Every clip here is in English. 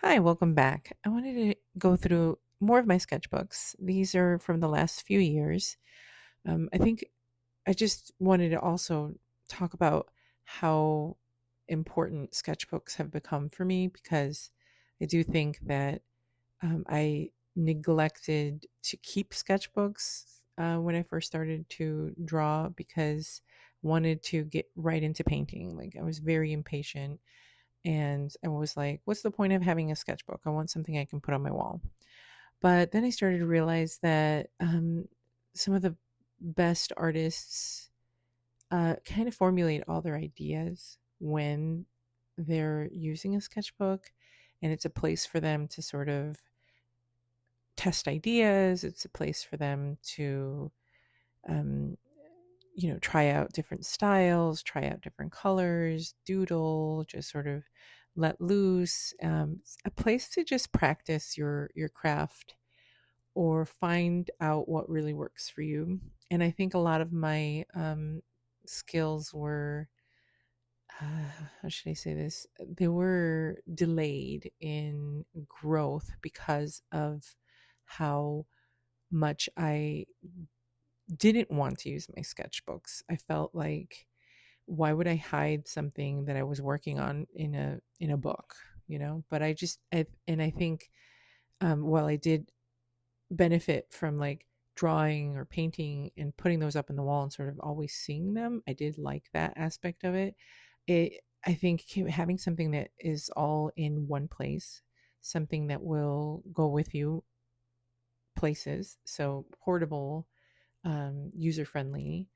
Hi, welcome back. I wanted to go through more of my sketchbooks. These are from the last few years. I think I just wanted to also talk about how important sketchbooks have become for me because I do think that I neglected to keep sketchbooks when I first started to draw because I wanted to get right into painting. Like I was very impatient and I was like, what's the point of having a sketchbook? I want something I can put on my wall. But then I started to realize that some of the best artists kind of formulate all their ideas when they're using a sketchbook. And it's a place for them to sort of test ideas. It's a place for them to um, try out different styles, try out different colors, doodle, just sort of let loose. A place to just practice your craft or find out what really works for you. And I think a lot of my skills were, how should I say this? They were delayed in growth because of how much I didn't want to use my sketchbooks. I felt like why would I hide something that I was working on in a book, But I think while I did benefit from like drawing or painting and putting those up in the wall and sort of always seeing them, I did like that aspect of it. I think having something that is all in one place, something that will go with you places, so portable, user friendly,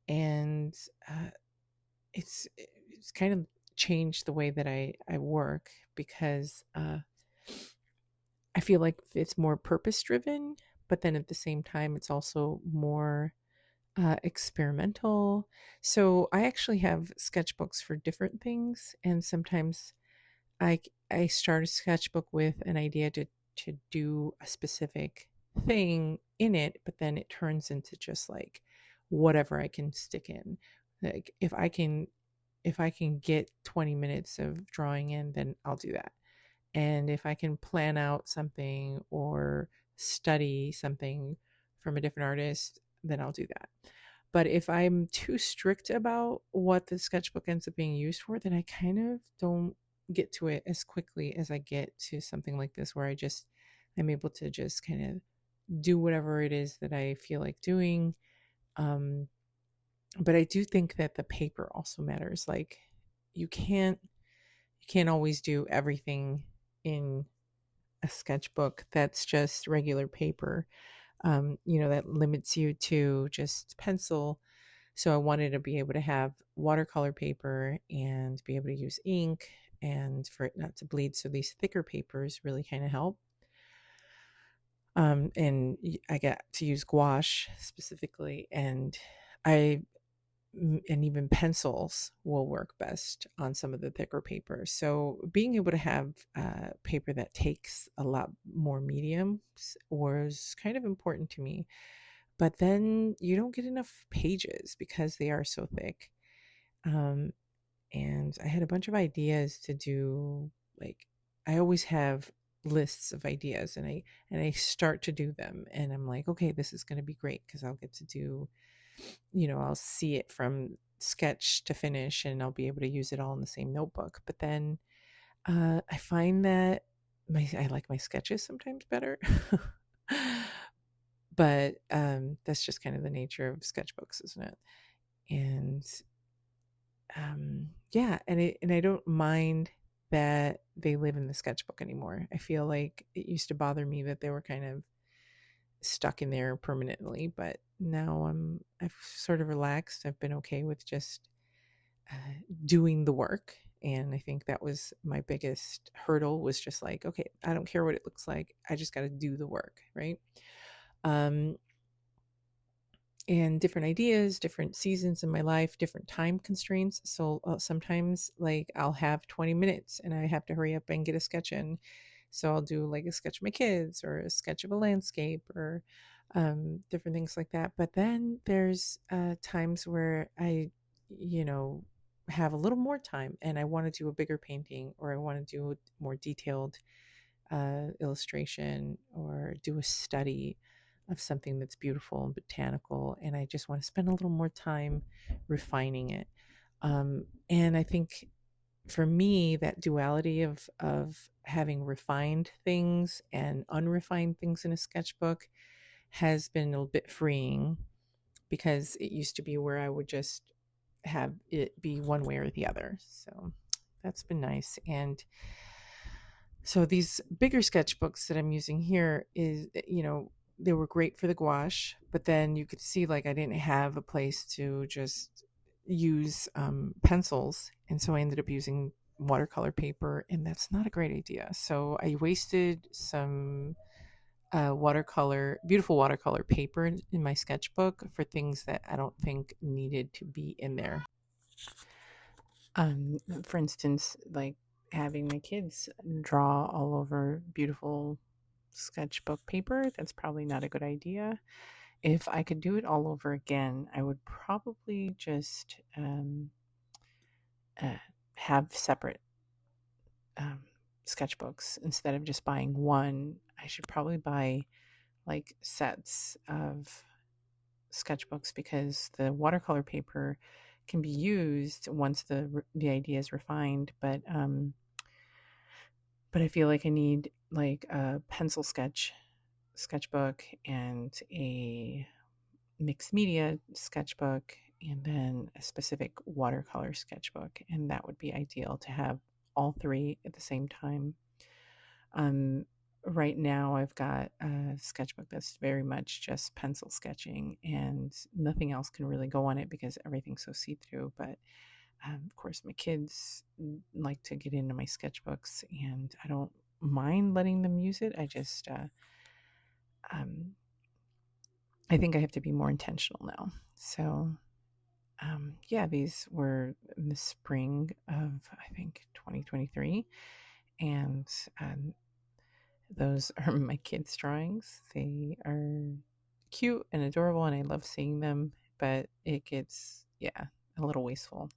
and it's kind of changed the way that I work because I feel like it's more purpose driven, but then at the same time it's also more experimental. So I actually have sketchbooks for different things, and sometimes I start a sketchbook with an idea to do a specific thing in it, but then it turns into just like whatever I can stick in. Like if I can get 20 minutes of drawing in, then I'll do that. And if I can plan out something or study something from a different artist, then I'll do that. But if I'm too strict about what the sketchbook ends up being used for, then I kind of don't get to it as quickly as I get to something like this, where I'm able to just kind of do whatever it is that I feel like doing. Um, but I do think that the paper also matters. Like you can't you can't always do everything in a sketchbook that's just regular paper. That limits you to just pencil. So I wanted to be able to have watercolor paper and be able to use ink and for it not to bleed. So these thicker papers really kind of help. And I got to use gouache specifically, and I and even pencils will work best on some of the thicker paper. So being able to have paper that takes a lot more mediums was kind of important to me. But then you don't get enough pages because they are so thick. Um, and I had a bunch of ideas to do. Like I always have lists of ideas, and I start to do them, and I'm like, okay, this is going to be great because I'll get to do, I'll see it from sketch to finish, and I'll be able to use it all in the same notebook. But then I find that I like my sketches sometimes better. But that's just kind of the nature of sketchbooks, isn't it? And yeah, and I don't mind that they live in the sketchbook anymore. I feel like it used to bother me that they were kind of stuck in there permanently, but now I've sort of relaxed. I've been okay with just doing the work, and I think that was my biggest hurdle, was just like, okay, I don't care what it looks like. I just got to do the work, right? Um and different ideas, different seasons in my life, different time constraints. So sometimes, like, I'll have 20 minutes and I have to hurry up and get a sketch in. So I'll do like a sketch of my kids or a sketch of a landscape or different things like that. But then there's times where I, you know, have a little more time and I want to do a bigger painting, or I want to do a more detailed illustration, or do a study of something that's beautiful and botanical, and I just want to spend a little more time refining it. And I think for me, that duality of having refined things and unrefined things in a sketchbook has been a little bit freeing, because it used to be where I would just have it be one way or the other. So that's been nice. And so these bigger sketchbooks that I'm using here is, they were great for the gouache, but then you could see like I didn't have a place to just use pencils. And so I ended up using watercolor paper, and that's not a great idea. So I wasted some beautiful watercolor paper in my sketchbook for things that I don't think needed to be in there. For instance, like having my kids draw all over beautiful sketchbook paper, that's probably not a good idea. If I could do it all over again, I would probably just uh, have separate um, sketchbooks instead of just buying one. I should probably buy like sets of sketchbooks, because the watercolor paper can be used once the idea is refined, but I feel like I need like a pencil sketchbook and a mixed media sketchbook, and then a specific watercolor sketchbook, and that would be ideal to have all three at the same time. Um, right now, I've got a sketchbook that's very much just pencil sketching, and nothing else can really go on it because everything's so see through. But of course, my kids like to get into my sketchbooks, and I don't mind letting them use it. Um, I think I have to be more intentional now. So, yeah, these were in the spring of, I think, 2023. And those are my kids' drawings. They are cute and adorable, and I love seeing them, but it gets, yeah, a little wasteful.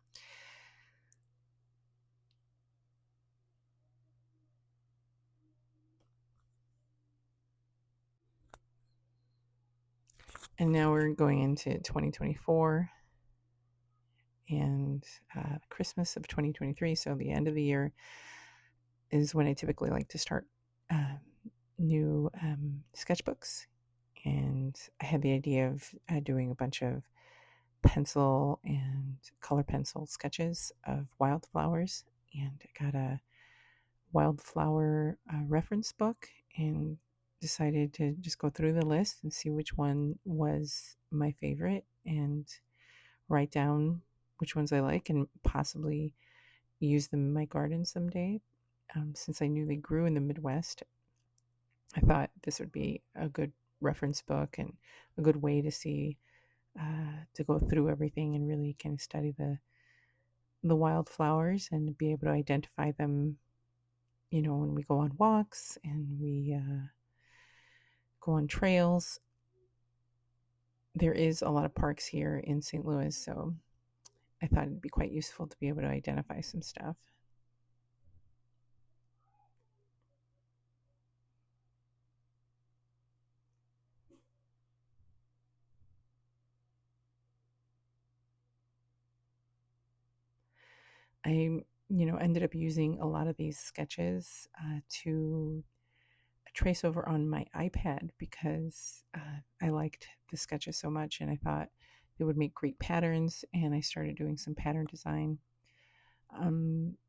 And now we're going into 2024 and Christmas of 2023. So the end of the year is when I typically like to start new sketchbooks. And I had the idea of doing a bunch of pencil and color pencil sketches of wildflowers. And I got a wildflower reference book and decided to just go through the list and see which one was my favorite, and write down which ones I like and possibly use them in my garden someday. Since I knew they grew in the Midwest, I thought this would be a good reference book and a good way to see, to go through everything and really kind of study the wildflowers and be able to identify them, when we go on walks and we go on trails. There is a lot of parks here in St. Louis, so I thought it'd be quite useful to be able to identify some stuff. I, ended up using a lot of these sketches to trace over on my iPad, because I liked the sketches so much and I thought they would make great patterns. And I started doing some pattern design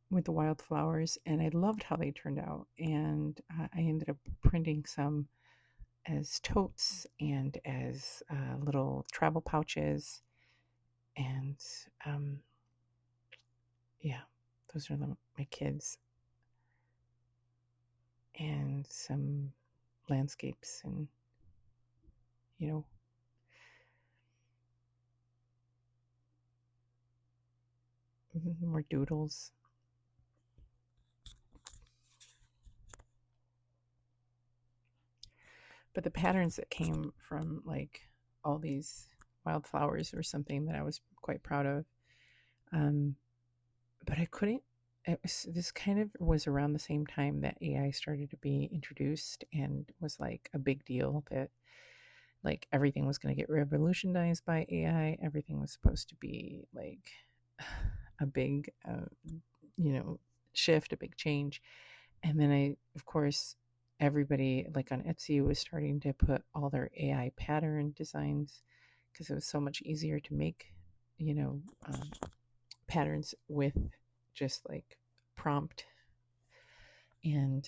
with the wildflowers, and I loved how they turned out. And I ended up printing some as totes and as little travel pouches. And yeah, those are my kids, and some landscapes, and more doodles. But the patterns that came from like all these wildflowers were something that I was quite proud of. but I couldn't. This kind of was around the same time that AI started to be introduced and was like a big deal that like everything was going to get revolutionized by AI. Everything was supposed to be like a big, you know, shift, a big change. And then of course, everybody like on Etsy was starting to put all their AI pattern designs because it was so much easier to make, you know, patterns with just like prompt. And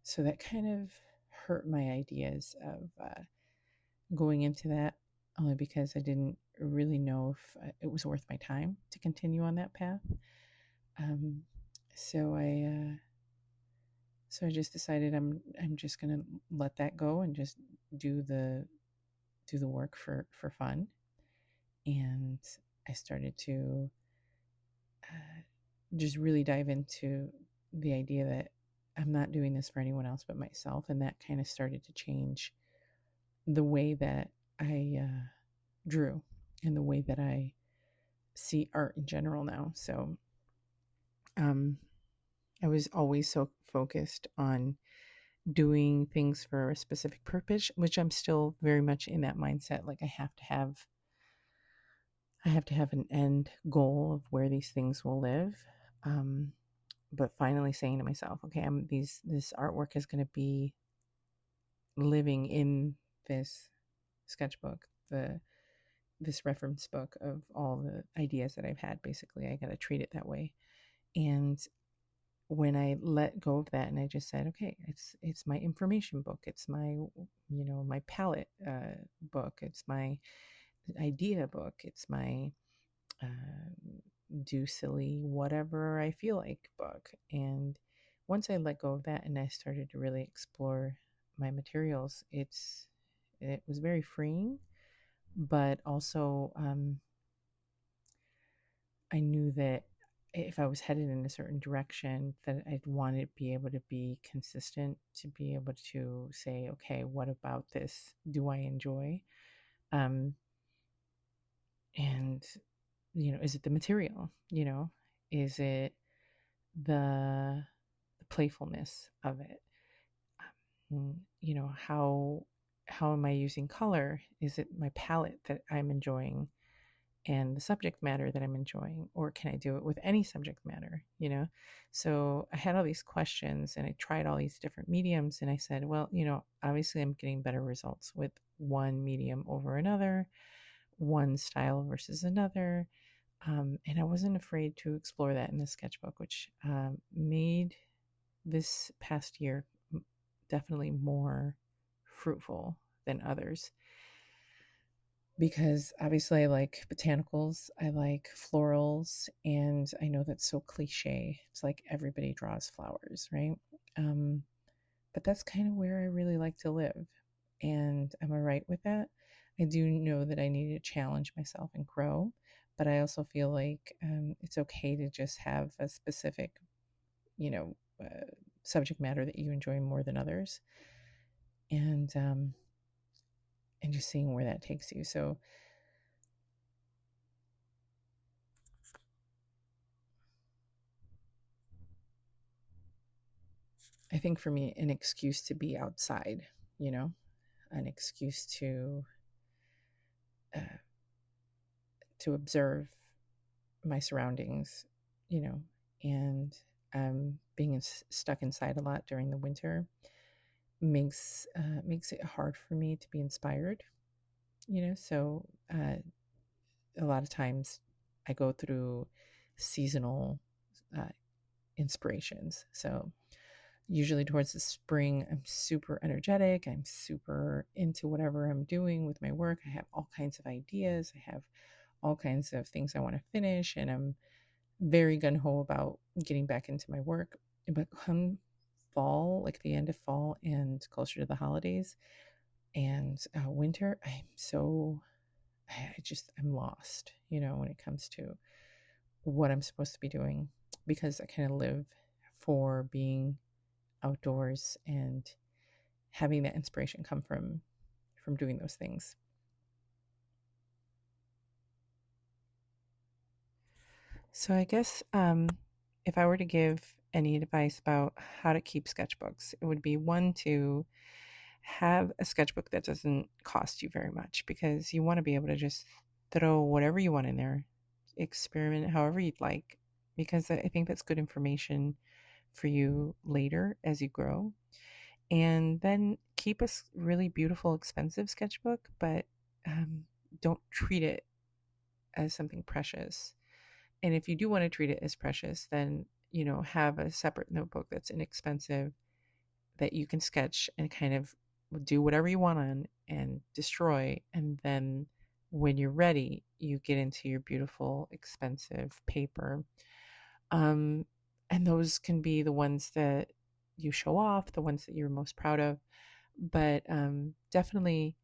so that kind of hurt my ideas of going into that, only because I didn't really know if it was worth my time to continue on that path. Um, so I just decided I'm just gonna let that go and just do the work for fun. And I started to just really dive into the idea that I'm not doing this for anyone else but myself, and that kind of started to change the way that I drew and the way that I see art in general now. So um, I was always so focused on doing things for a specific purpose, which I'm still very much in that mindset. Like I have to have an end goal of where these things will live. Um, but finally saying to myself, okay, this artwork is going to be living in this sketchbook, this reference book of all the ideas that I've had. Basically, I got to treat it that way. And when I let go of that and I just said, okay, it's my information book, it's my my palette book, it's my idea book, it's my do silly whatever I feel like book. And once I let go of that and I started to really explore my materials, it was very freeing, but also I knew that if I was headed in a certain direction, that I'd want to be able to be consistent, to be able to say, okay, what about this do I enjoy? Um, and is it the material? Is it the playfulness of it? How am I using color? Is it my palette that I'm enjoying and the subject matter that I'm enjoying, or can I do it with any subject matter? So I had all these questions and I tried all these different mediums, and I said, well, obviously I'm getting better results with one medium over another, one style versus another. And I wasn't afraid to explore that in the sketchbook, which made this past year definitely more fruitful than others, because obviously I like botanicals, I like florals, and I know that's so cliche. It's like everybody draws flowers, right? Um, but that's kind of where I really like to live. And am I right with that? I do know that I need to challenge myself and grow, but I also feel like it's okay to just have a specific, you know, uh, subject matter that you enjoy more than others, and just seeing where that takes you. So I think for me, an excuse to be outside, an excuse uh, to observe my surroundings, you know, and being stuck inside a lot during the winter makes it hard for me to be inspired. So a lot of times I go through seasonal uh, inspirations. So usually towards the spring, I'm super energetic. I'm super into whatever I'm doing with my work. I have all kinds of ideas. I have all kinds of things I want to finish, and I'm very gun ho about getting back into my work. But come fall, like the end of fall and closer to the holidays and winter, I'm lost, when it comes to what I'm supposed to be doing, because I kind of live for being outdoors and having that inspiration come from doing those things. So I guess if I were to give any advice about how to keep sketchbooks, it would be one to have a sketchbook that doesn't cost you very much, because you want to be able to just throw whatever you want in there, experiment however you'd like, because I think that's good information for you later as you grow. And then keep a really beautiful, expensive sketchbook, but um, don't treat it as something precious. And if you do want to treat it as precious, then, have a separate notebook that's inexpensive that you can sketch and kind of do whatever you want on and destroy. And then when you're ready, you get into your beautiful, expensive paper. Um, and those can be the ones that you show off, the ones that you're most proud of. But definitely,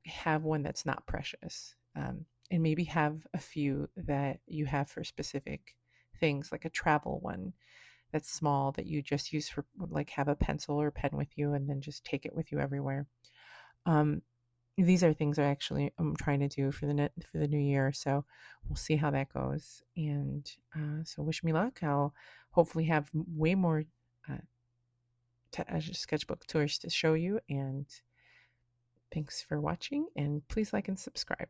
have one that's not precious. And maybe have a few that you have for specific things, like a travel one that's small that you just use for, like, have a pencil or pen with you and then just take it with you everywhere. Um, these are things I'm trying to do for the new year, so we'll see how that goes. And so wish me luck. I'll hopefully have way more uh, sketchbook tours to show you. And thanks for watching, and please like and subscribe.